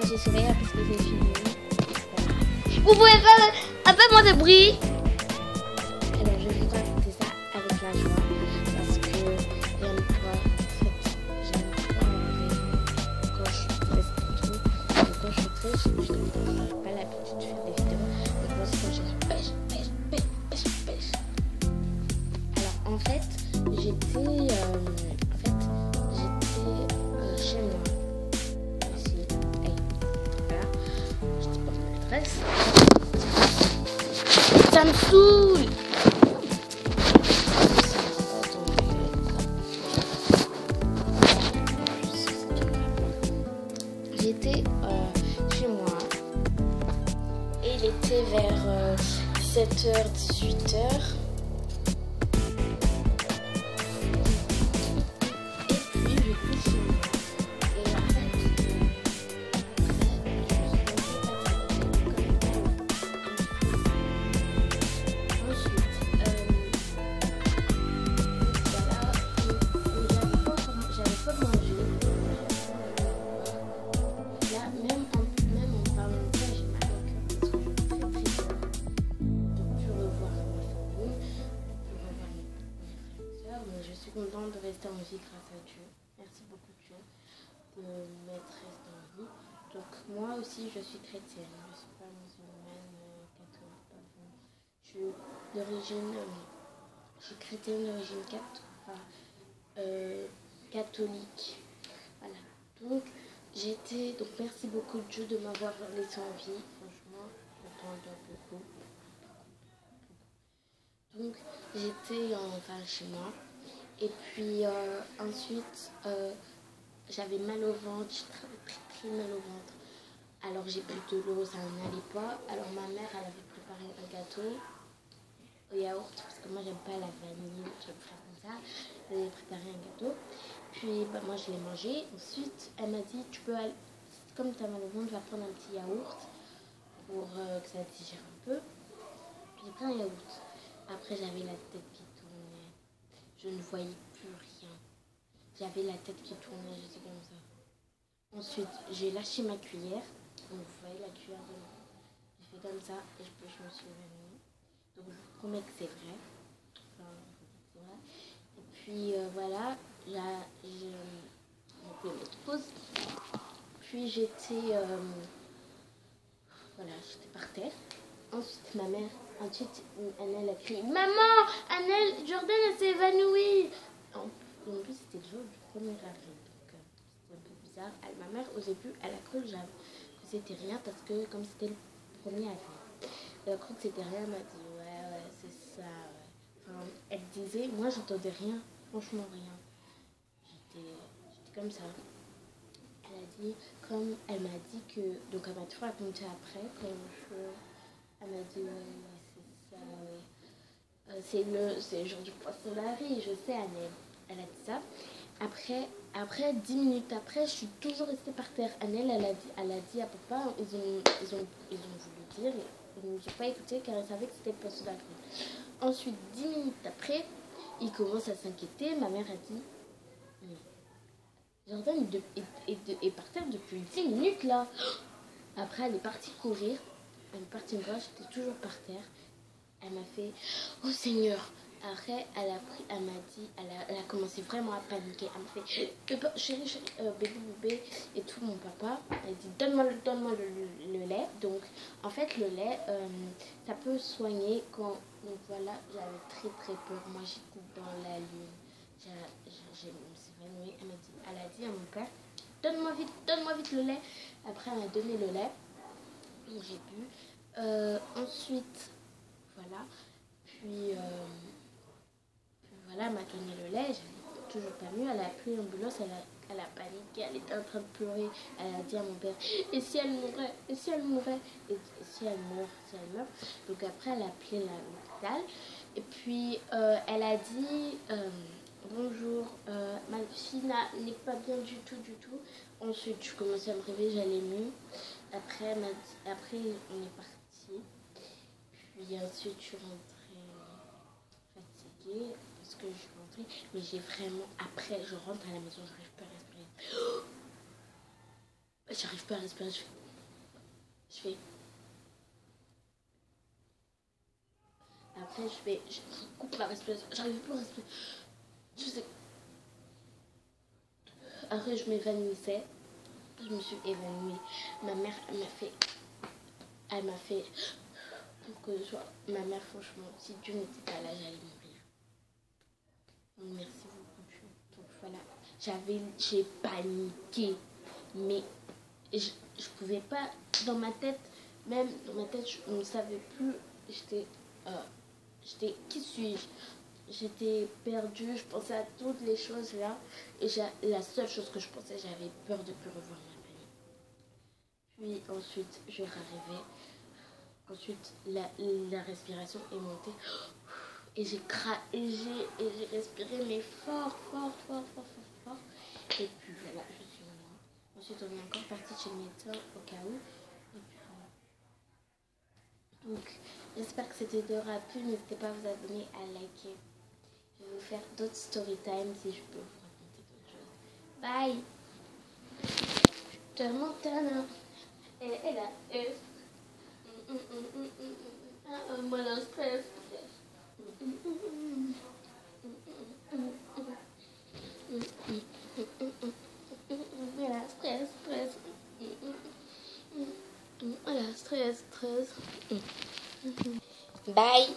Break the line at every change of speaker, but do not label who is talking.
Moi j'ai sourire parce que c'est fini. Vous pouvez faire un peu moins de bruit. Alors je vais vous raconter ça avec la joie parce que j'aime pas, quand je suis triste et tout. Et quand je suis triste, je n'ai pas l'habitude de faire des vidéos. Donc moi c'est quand je pêche. Alors en fait j'étais chez moi ici. Et voilà, j'étais pas ma maîtresse. Ça me saoule. J'étais chez moi et il était vers 17h, 18h. Contente de rester en vie grâce à Dieu. Merci beaucoup Dieu de m'être restée en vie. Donc moi aussi je suis chrétienne, je ne suis pas musulmane, catholique. Je suis d'origine, je suis chrétienne d'origine catholique. Voilà. Donc merci beaucoup Dieu de m'avoir laissée en vie. Franchement, je t'en dois beaucoup. Donc j'étais chez moi. Et puis ensuite, j'avais mal au ventre, très mal au ventre. Alors j'ai bu de l'eau, ça n'allait pas. Alors ma mère, elle avait préparé un gâteau au yaourt, parce que moi j'aime pas la vanille, j'aime faire comme ça. Elle avait préparé un gâteau. Puis moi je l'ai mangé. Ensuite, elle m'a dit, tu peux aller, comme tu as mal au ventre, tu vas prendre un petit yaourt pour que ça digère un peu. Puis j'ai pris un yaourt. Après j'avais la tête qui tournait. Je ne voyais plus rien. J'avais la tête qui tournait, j'étais comme ça. Ensuite, j'ai lâché ma cuillère. Donc, vous voyez la cuillère de moi. J'ai fait comme ça et je me suis évanouie. Donc, je vous promets que c'est vrai. Et puis, voilà. J'ai fait une autre pause. Puis, j'étais par terre. Ensuite, ma mère, Annelle a crié « Maman, Annelle, Jordan, elle s'est évanouie !» En plus, c'était le jour du 1er avril, donc c'était un peu bizarre. Ma mère, au début, elle a cru que c'était rien parce que comme c'était le 1er avril, elle a cru que c'était rien, elle m'a dit « Ouais, c'est ça, ouais. » Enfin, elle disait, moi, j'entendais rien, franchement rien. J'étais comme ça. Elle m'a dit que, donc elle m'a tout raconté après, elle m'a dit, ouais, c'est ça, ouais. C'est le jour du poisson larie, je sais, Annelle. Elle a dit ça. Après 10 minutes après, je suis toujours restée par terre. Annelle, elle a dit à papa, ils ont voulu dire, ils ne m'ont pas écouté car ils savaient que c'était le poisson larie. Ensuite, 10 minutes après, ils commencent à s'inquiéter. Ma mère a dit, mais Jordan est par terre depuis 10 minutes là. Après, elle est partie courir. Elle est partie me voir, j'étais toujours par terre. Elle m'a fait « Oh Seigneur !» Après, elle m'a dit, elle a commencé vraiment à paniquer. Elle m'a fait « Chérie, bébé, et tout, mon papa. » Elle dit « Donne-moi le lait. » Donc, en fait, le lait, ça peut soigner quand... Donc voilà, j'avais très peur. Moi, j'étais dans la lune. Je me suis évanouie. Elle a dit à mon père « Donne-moi vite le lait. » Après, elle m'a donné le lait. Donc, j'ai bu. Ensuite... Voilà, puis voilà, elle m'a donné le lait, j'avais toujours pas mieux, elle a appelé l'ambulance, elle a paniqué, elle était en train de pleurer, elle a dit à mon père, et si elle mourait, et si elle mourait, et si elle meurt, donc après elle a appelé l'hôpital, et puis elle a dit, bonjour, ma fille n'est pas bien du tout, ensuite je commençais à me réveiller, j'allais mieux, après on est parti. Puis ensuite, je suis rentrée fatiguée parce que je suis rentrée. Mais j'ai vraiment... Après, je rentre à la maison, je n'arrive pas à respirer. j'arrive pas à respirer. Je fais. Après, je coupe ma respiration. J'arrive plus à respirer. Je sais. Après, je m'évanouissais. Je me suis évanouie. Ma mère, elle m'a fait pour que je sois. Ma mère, franchement, si Dieu n'était pas là, j'allais mourir. Donc, merci beaucoup. Donc, voilà. J'ai paniqué. Mais je pouvais pas. Dans ma tête, même dans ma tête, je ne savais plus. J'étais. Qui suis-je? J'étais perdue, je pensais à toutes les choses là. Et la seule chose que je pensais, j'avais peur de ne plus revoir ma famille. Puis ensuite, je suis arrivée. Ensuite, la respiration est montée. Et j'ai respiré, mais fort, fort, fort, fort, fort, fort. Et puis voilà, je suis venue. Ensuite, on est encore parti chez le médecin au cas où. Et puis voilà. Donc, j'espère que cette vidéo aura plu. N'hésitez pas à vous abonner, à liker. Je vais vous faire d'autres story time si je peux vous raconter d'autres choses. Bye. Montana. Elle est là. Moi, le stress. Voilà, stress. Voilà, stress. Bye.